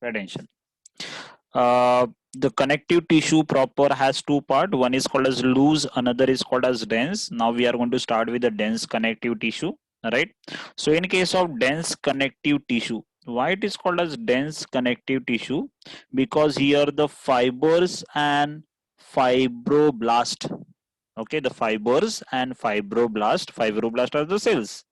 Pay attention. The connective tissue proper has two parts. One is called as loose, another is called as dense. Now we are going to start with the dense connective tissue, right? So in case of dense connective tissue, why it is called as dense connective tissue? Because here the fibers and fibroblast, okay, the fibers and fibroblast are the cells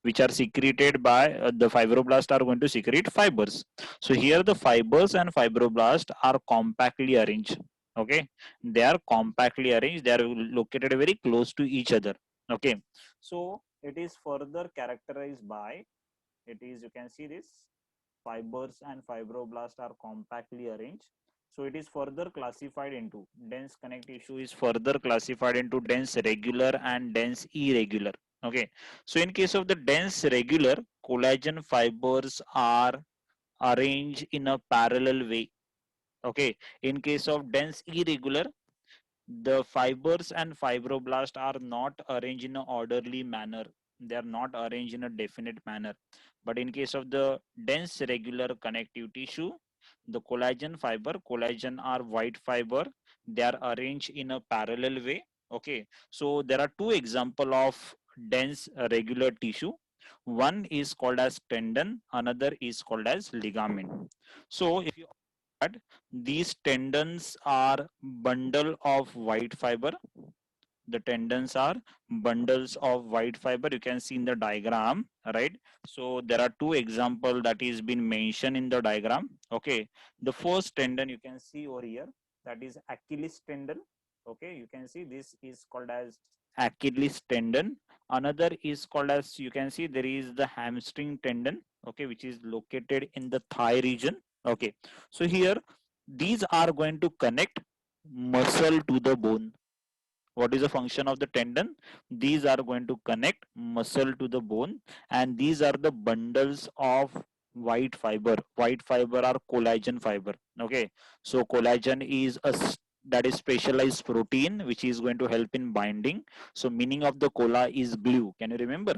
which are secreted by the fibroblast are going to secrete fibers. So here the fibers and fibroblast are compactly arranged. Okay, they are compactly arranged. They are located very close to each other. Okay, so it is further characterized by, it is, you can see this, fibers and fibroblasts are compactly arranged. So it is further classified into dense connective tissue is further classified into dense regular and dense irregular. Okay, so in case of the dense regular, collagen fibers are arranged in a parallel way. Okay, in case of dense irregular, the fibers and fibroblasts are not arranged in an orderly manner. They are not arranged in a definite manner. But in case of the dense regular connective tissue, the collagen are white fiber, they are arranged in a parallel way. Okay, so there are two examples of dense regular tissue. One is called as tendon, another is called as ligament. So if you add, these tendons are bundle of white fiber. The tendons are bundles of white fiber. You can see in the diagram, right? So there are two examples that is been mentioned in the diagram. Okay, the first tendon you can see over here, that is Achilles tendon. Okay, you can see this is called as Achilles tendon. Another is called as, you can see there is the hamstring tendon. Okay, which is located in the thigh region. Okay, so here these are going to connect muscle to the bone. What is the function of the tendon? These are going to connect muscle to the bone, and these are the bundles of white fiber. White fiber are collagen fiber. Okay, so collagen is that is specialized protein which is going to help in binding. So meaning of the cola is glue. Can you remember?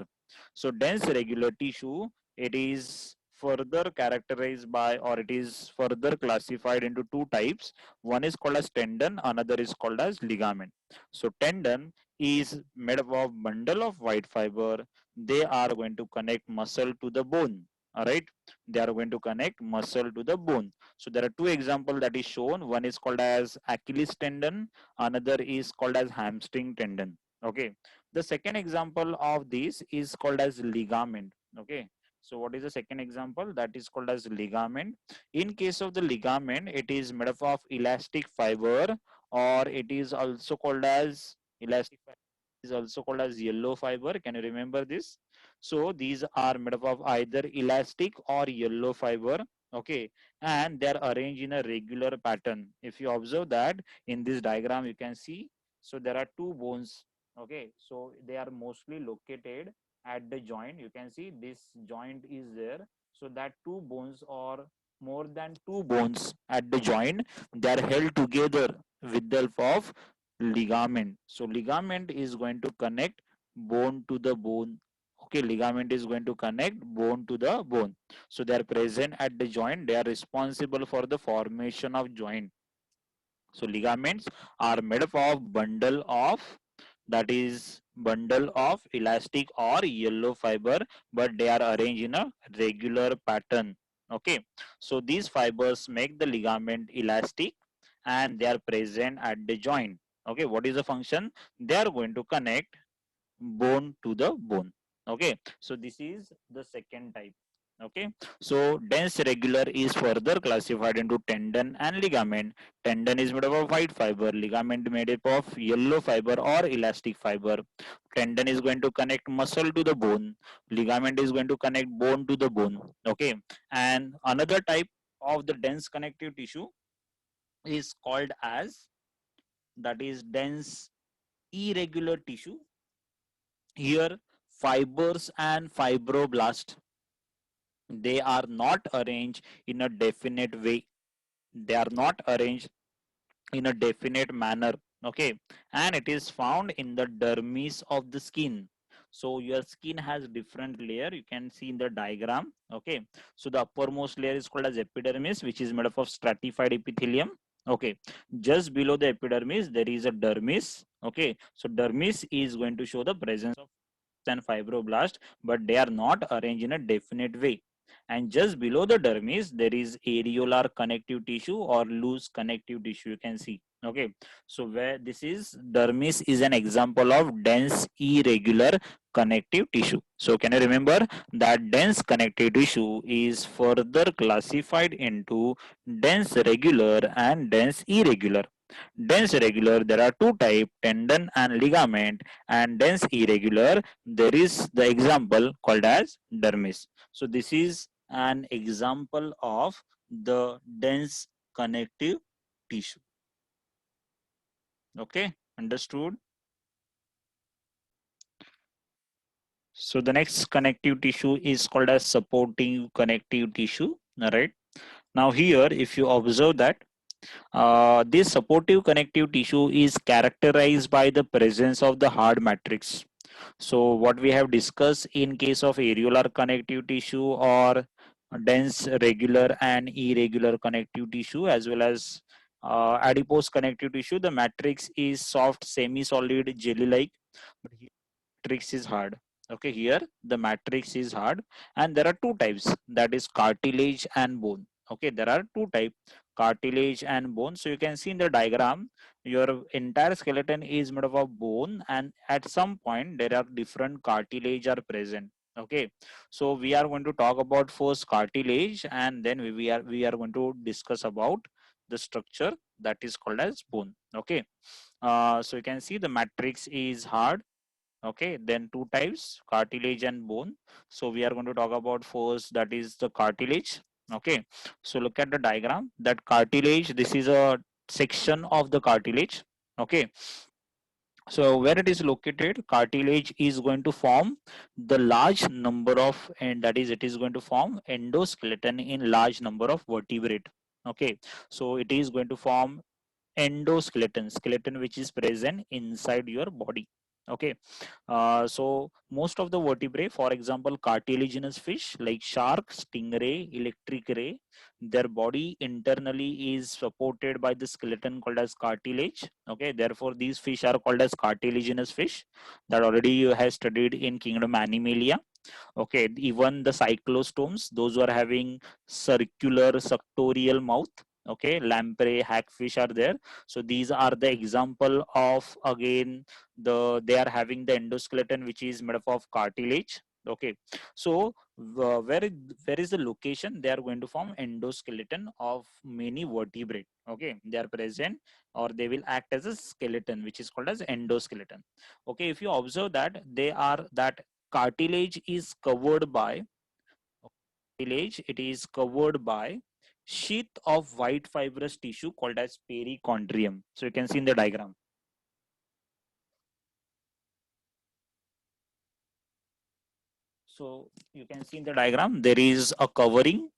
So dense regular tissue, it is further characterized by, or it is further classified into two types. One is called as tendon, another is called as ligament. So tendon is made up of bundle of white fiber. They are going to connect muscle to the bone. All right, they are going to connect muscle to the bone. So there are two examples that is shown. One is called as Achilles tendon, another is called as hamstring tendon. Okay, the second example of this is called as ligament. Okay, so what is the second example? That is called as ligament. In case of the ligament, it is made up of elastic fiber, or it is also called as elastic fiber, is also called as yellow fiber. Can you remember this? So these are made up of either elastic or yellow fiber. Okay, and they are arranged in a regular pattern. If you observe that in this diagram, you can see, so there are two bones. Okay, so they are mostly located at the joint. You can see this joint is there, so that two bones or more than two bones at the joint, they are held together with the help of ligament. So ligament is going to connect bone to the bone. Okay, ligament is going to connect bone to the bone. So they are present at the joint. They are responsible for the formation of joint. So ligaments are made up of bundle of, that is bundle of elastic or yellow fiber, but they are arranged in a regular pattern. Okay, so these fibers make the ligament elastic and they are present at the joint. Okay, what is the function? They are going to connect bone to the bone. Okay, so this is the second type. Okay, so dense regular is further classified into tendon and ligament. Tendon is made up of white fiber, ligament made up of yellow fiber or elastic fiber. Tendon is going to connect muscle to the bone, ligament is going to connect bone to the bone. Okay, and another type of the dense connective tissue is called as, that is dense irregular tissue. Here fibers and fibroblasts, they are not arranged in a definite way. They are not arranged in a definite manner. Okay, and it is found in the dermis of the skin. So your skin has different layer, you can see in the diagram. Okay, so the uppermost layer is called as epidermis, which is made up of stratified epithelium. Okay, just below the epidermis there is a dermis. Okay, so dermis is going to show the presence of and fibroblast, but they are not arranged in a definite way. And just below the dermis there is areolar connective tissue or loose connective tissue, you can see. Okay, so where this is dermis is an example of dense irregular connective tissue. So can you remember that dense connective tissue is further classified into dense regular and dense irregular. Dense regular, there are two types, tendon and ligament, and dense irregular, there is the example called as dermis. So this is an example of the dense connective tissue. Okay, understood? So the next connective tissue is called as supporting connective tissue. All right. Now here, if you observe that this supportive connective tissue is characterized by the presence of the hard matrix. So what we have discussed in case of areolar connective tissue or dense regular and irregular connective tissue, as well as adipose connective tissue, the matrix is soft, semi-solid, jelly-like, but here matrix is hard. Okay, here the matrix is hard, and there are two types, that is cartilage and bone. Okay, there are two types, cartilage and bone. So you can see in the diagram, your entire skeleton is made up of bone, and at some point there are different cartilage are present. Okay, so we are going to talk about first cartilage, and then we are going to discuss about the structure that is called as bone. Okay, so you can see the matrix is hard. Okay, then two types, cartilage and bone. So we are going to talk about first, that is the cartilage. Okay, so look at the diagram, that cartilage, this is a section of the cartilage. Okay, so where it is located, cartilage is going to form the large number of, and that is it is going to form endoskeleton in large number of vertebrate. Okay, so it is going to form endoskeleton, skeleton which is present inside your body. Okay, so most of the vertebrae, for example cartilaginous fish like shark, stingray, electric ray, their body internally is supported by the skeleton called as cartilage. Okay, therefore these fish are called as cartilaginous fish, that already you have studied in kingdom Animalia. Okay, even the cyclostomes, those who are having circular suctorial mouth. Okay, lamprey, hagfish are there. So these are the example of, again, they are having the endoskeleton which is made up of cartilage. Okay, so where is the location, they are going to form endoskeleton of many vertebrate. Okay, they are present, or they will act as a skeleton which is called as endoskeleton. Okay, if you observe that, they are that cartilage is covered by it is covered by sheath of white fibrous tissue called as perichondrium. So you can see in the diagram. So you can see in the diagram, there is a covering,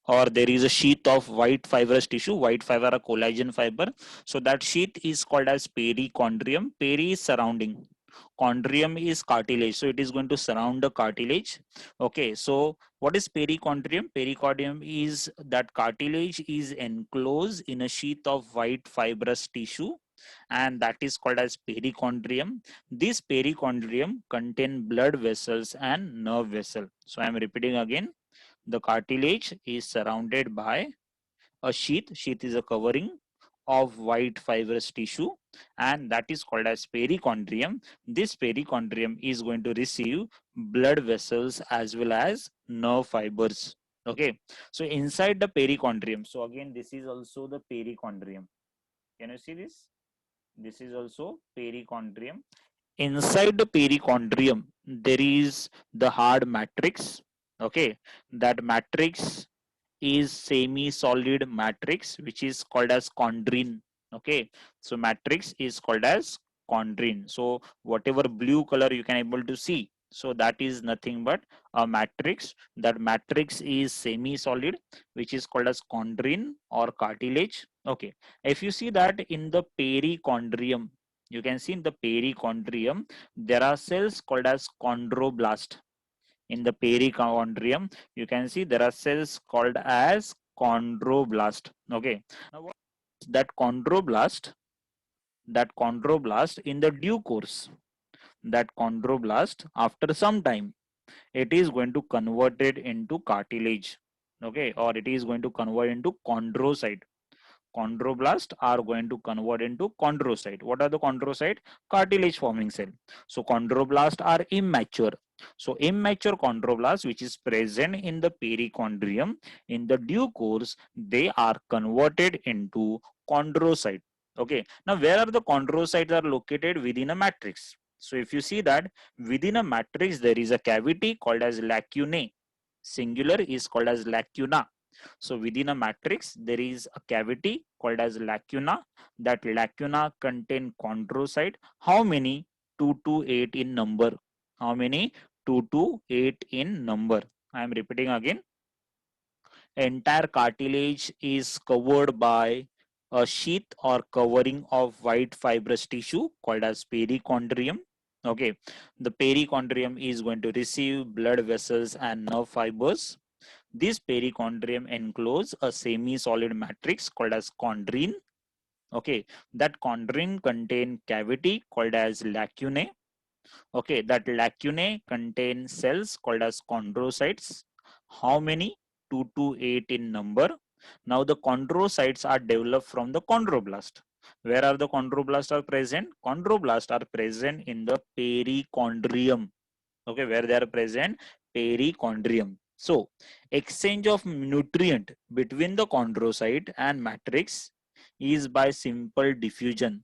or there is a sheath of white fibrous tissue, white fiber or collagen fiber. So that sheath is called as perichondrium. Peri is surrounding, chondrium is cartilage, so it is going to surround the cartilage. Okay, so what is perichondrium? Perichondrium is that cartilage is enclosed in a sheath of white fibrous tissue, and that is called as perichondrium. This perichondrium contain blood vessels and nerve vessel. So I am repeating again, the cartilage is surrounded by a sheath. Sheath is a covering of white fibrous tissue, and that is called as perichondrium. This perichondrium is going to receive blood vessels as well as nerve fibers. Okay, so inside the perichondrium, so again this is also the perichondrium. Can you see this? This is also perichondrium. Inside the perichondrium there is the hard matrix. Okay, that matrix is semi-solid matrix which is called as chondrine. Okay, so matrix is called as chondrine. So whatever blue color you can able to see, so that is nothing but a matrix. That matrix is semi-solid which is called as chondrine or cartilage. Okay, if you see that in the perichondrium, you can see in the perichondrium, there are cells called as chondroblast. In the perichondrium, you can see there are cells called as chondroblast. Okay. Now, what is that chondroblast? That chondroblast in the due course, that chondroblast after some time, it is going to convert it into cartilage. Okay, or it is going to convert into chondrocyte. Chondroblast are going to convert into chondrocyte. What are the chondrocyte? Cartilage forming cell. So chondroblast are immature. So immature chondroblast, which is present in the perichondrium, in the due course, they are converted into chondrocyte. Okay. Now, where are the chondrocytes are located? Within a matrix. So if you see that within a matrix, there is a cavity called as lacunae. Singular is called as lacuna. So within a matrix, there is a cavity called as lacuna. That lacuna contain chondrocyte. How many? 2 to 8 in number. How many? 2 to 8 in number. I am repeating again. Entire cartilage is covered by a sheath or covering of white fibrous tissue called as perichondrium. Okay, the perichondrium is going to receive blood vessels and nerve fibers. This perichondrium encloses a semi-solid matrix called as chondrine. Okay, that chondrine contain cavity called as lacunae. Okay, that lacunae contain cells called as chondrocytes. How many? 2 to 8 in number. Now the chondrocytes are developed from the chondroblast. Where are the chondroblasts are present? Chondroblasts are present in the perichondrium. Okay, where they are present? Perichondrium. So exchange of nutrient between the chondrocyte and matrix is by simple diffusion.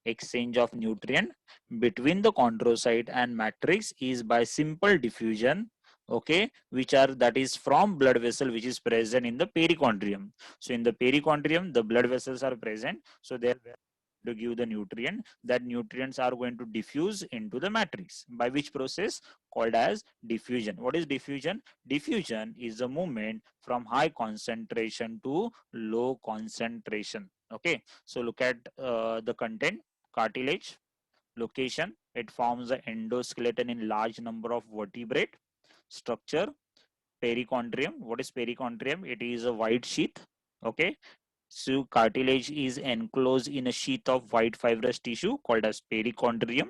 Exchange of nutrient between the chondrocyte and matrix is by simple diffusion. Okay, which are, that is from blood vessel which is present in the perichondrium. So in the perichondrium, the blood vessels are present, so they are to give the nutrient. That nutrients are going to diffuse into the matrix, by which process? Called as diffusion. What is diffusion? Diffusion is a movement from high concentration to low concentration. Okay, so look at the content. Cartilage. Location: it forms the endoskeleton in large number of vertebrate. Structure: perichondrium. What is perichondrium? It is a white sheath. Okay, so cartilage is enclosed in a sheath of white fibrous tissue called as perichondrium.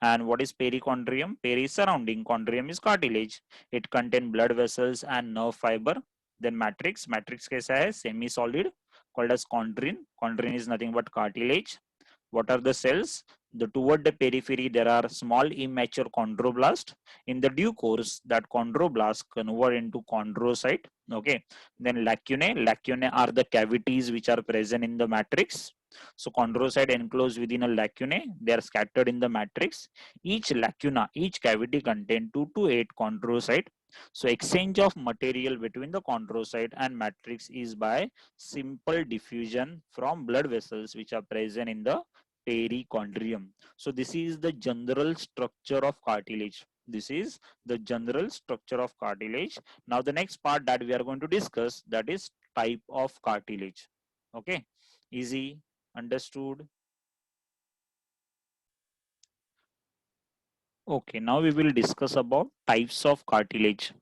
And what is perichondrium? Peri surrounding, chondrium is cartilage. It contains blood vessels and nerve fiber. Then matrix. Matrix कैसा है? Semi solid, called as chondrine. Chondrine is nothing but cartilage. What are the cells? Toward the periphery, there are small immature chondroblast. In the due course, that chondroblast convert into chondrocyte. Okay. Then lacunae. Lacunae are the cavities which are present in the matrix. So chondrocyte enclosed within a lacunae. They are scattered in the matrix. Each lacuna, each cavity contain 2 to 8 chondrocyte. So exchange of material between the chondrocyte and matrix is by simple diffusion from blood vessels which are present in the perichondrium. So this is the general structure of cartilage. This is the general structure of cartilage. Now the next part that we are going to discuss, that is type of cartilage. Okay, easy, understood? Okay, now we will discuss about types of cartilage.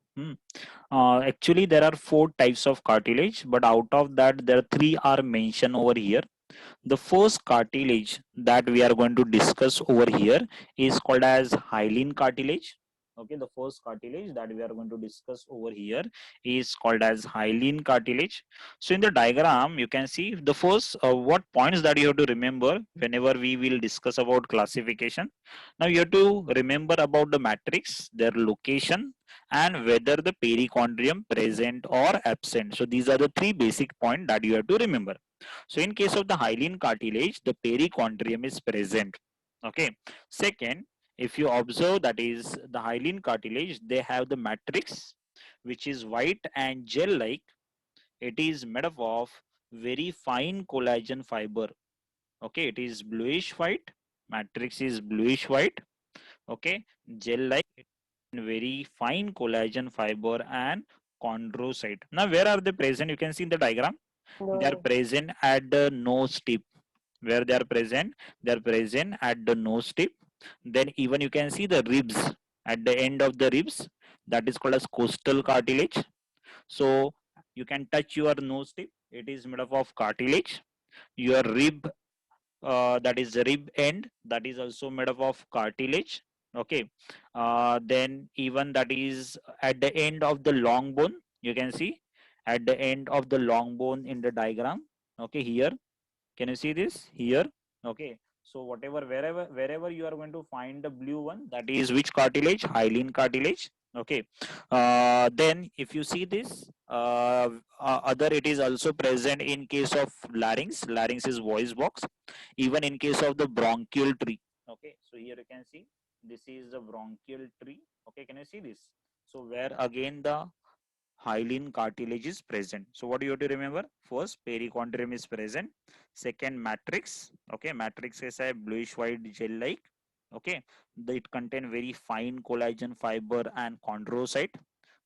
Actually, there are 4 types of cartilage, but out of that, there are 3 are mentioned over here. The first cartilage that we are going to discuss over here is called as hyaline cartilage. Okay, the first cartilage that we are going to discuss over here is called as hyaline cartilage. So in the diagram, you can see the first what points that you have to remember whenever we will discuss about classification. Now you have to remember about the matrix, their location, and whether the perichondrium present or absent. So these are the 3 basic points that you have to remember. So in case of the hyaline cartilage, the perichondrium is present. Okay. Second, if you observe, that is the hyaline cartilage, they have the matrix which is white and gel-like. It is made up of very fine collagen fiber. Okay, it is bluish white. Matrix is bluish white. Okay, gel-like, very fine collagen fiber and chondrocyte. Now, where are they present? You can see in the diagram. They are present at the nose tip. Where they are present? They are present at the nose tip. Then even you can see the ribs at the end of the ribs. That is called as costal cartilage. So you can touch your nose tip. It is made up of cartilage. Your rib, that is the rib end, that is also made up of cartilage. Okay. Then even that is at the end of the long bone. You can see at the end of the long bone in the diagram. Okay, here can you see this here? Okay. So whatever, wherever you are going to find the blue one, that is which cartilage? Hyaline cartilage. Okay. Then if you see this, other, it is also present in case of larynx. Larynx is voice box. Even in case of the bronchial tree. Okay. So here you can see this is the bronchial tree. Okay. Can you see this? So where again the hyaline cartilage is present. So what do you have to remember? First, perichondrium is present. Second, matrix. Okay, matrix is a bluish white gel-like. Okay, it contain very fine collagen fiber and chondrocyte.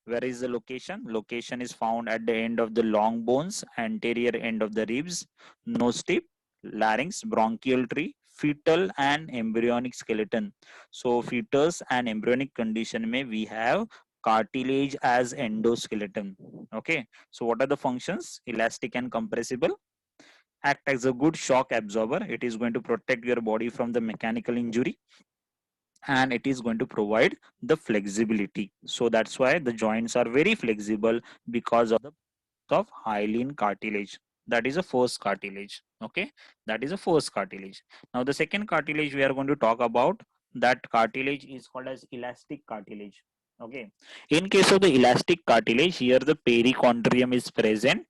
Where is the location? Location is found at the end of the long bones, anterior end of the ribs, nose tip, larynx, bronchial tree, fetal and embryonic skeleton. So fetus and embryonic condition may we have cartilage as endoskeleton. Okay, so what are the functions? Elastic and compressible, act as a good shock absorber. It is going to protect your body from the mechanical injury, and it is going to provide the flexibility. So that's why the joints are very flexible, because of the of hyaline cartilage. That is a first cartilage. Okay, that is a first cartilage. Now the second cartilage we are going to talk about, that cartilage is called as elastic cartilage. Okay, in case of the elastic cartilage, here the perichondrium is present.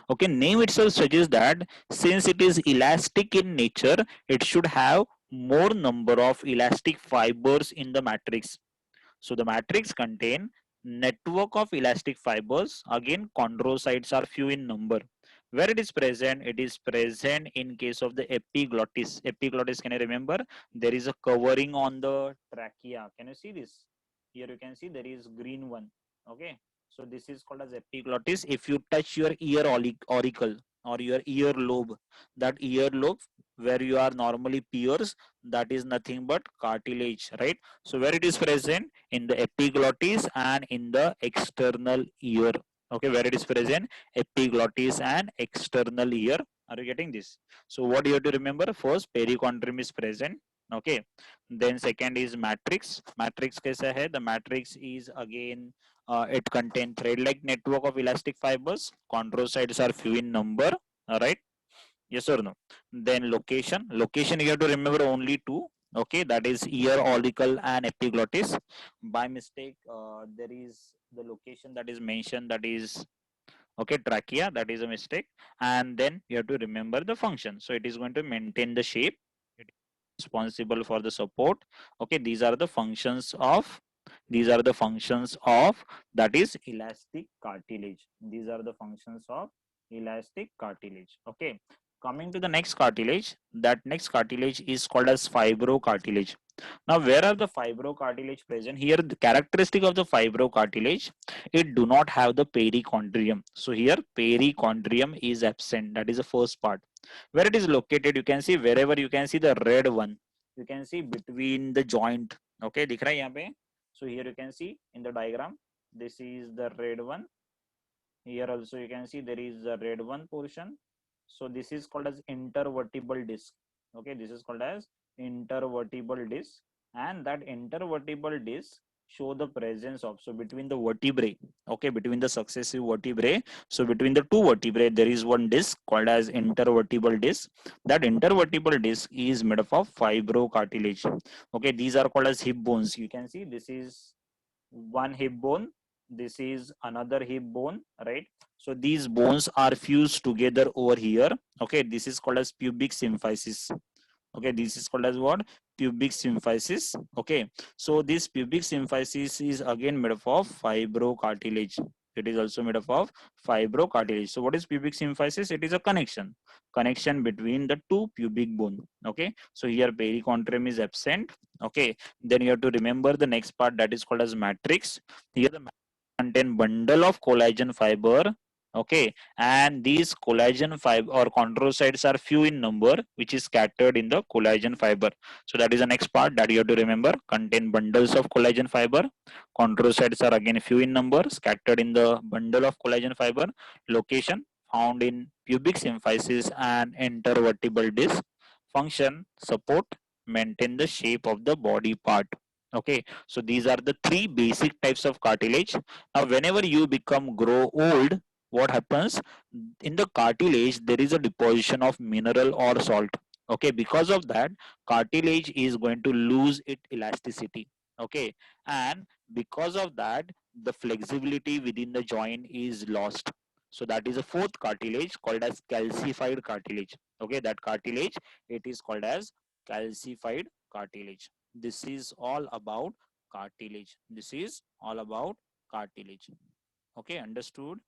Okay, name itself suggests that since it is elastic in nature, it should have more number of elastic fibers in the matrix. So the matrix contain network of elastic fibers. Again, chondrocytes are few in number. Where it is present? It is present in case of the epiglottis. Epiglottis, can you remember? There is a covering on the trachea. Can you see this? Here you can see there is green one. Okay. So this is called as epiglottis. If you touch your ear auricle or your ear lobe, that ear lobe where you are normally pierced, that is nothing but cartilage, right? So where it is present? In the epiglottis and in the external ear. Okay, where it is present? Epiglottis and external ear. Are you getting this? So what you have to remember? First, perichondrium is present. Okay. Then second is matrix. Matrix kaisa hai? The matrix is again, it contains thread-like network of elastic fibers. Chondrocytes are few in number. All right. Yes or no? Then location. Location you have to remember only two. Okay, that is ear auricle and epiglottis. By mistake, there is the location that is mentioned, that is okay trachea. That is a mistake. And then you have to remember the function. So it is going to maintain the shape. It is responsible for the support. Okay, these are the functions of. These are the functions of that is elastic cartilage. These are the functions of elastic cartilage. Okay, coming to the next cartilage, that next cartilage is called as fibrocartilage. Now where are the fibrocartilage present? Here the characteristic of the fibrocartilage, it do not have the perichondrium. So here perichondrium is absent. That is the first part. Where it is located, you can see wherever you can see the red one, you can see between the joint. Okay, दिख रहा है यहाँ पे? So here you can see in the diagram, this is the red one. Here also you can see there is a red one portion. So this is called as intervertebral disc. Okay, this is called as intervertebral disc, and that intervertebral disc show the presence of, so between the vertebrae, okay, between the successive vertebrae, so between the two vertebrae there is one disc called as intervertebral disc. That intervertebral disc is made up of fibrocartilage. Okay, these are called as hip bones. You can see this is one hip bone, this is another hip bone, right? So these bones are fused together over here. Okay, this is called as pubic symphysis. Okay, this is called as what? Pubic symphysis. Okay, so this pubic symphysis is again made up of fibrocartilage. It is also made up of fibrocartilage. So what is pubic symphysis? It is a connection between the two pubic bone. Okay, so here perichondrium is absent. Okay, then you have to remember the next part, that is called as matrix. Here the matrix contain bundle of collagen fiber Okay, and these collagen fiber or chondrocytes are few in number, which is scattered in the collagen fiber. So that is the next part that you have to remember. Contain bundles of collagen fiber. Chondrocytes are again few in number, scattered in the bundle of collagen fiber. Location found in pubic symphysis and intervertebral disc. Function support, maintain the shape of the body part. Okay, so these are the three basic types of cartilage. Now whenever you grow old, what happens in the cartilage, there is a deposition of mineral or salt. Okay, because of that, cartilage is going to lose its elasticity. Okay, and because of that, the flexibility within the joint is lost. So that is a fourth cartilage called as calcified cartilage. Okay, that cartilage, it is called as calcified cartilage. This is all about cartilage. This is all about cartilage. Okay, understood?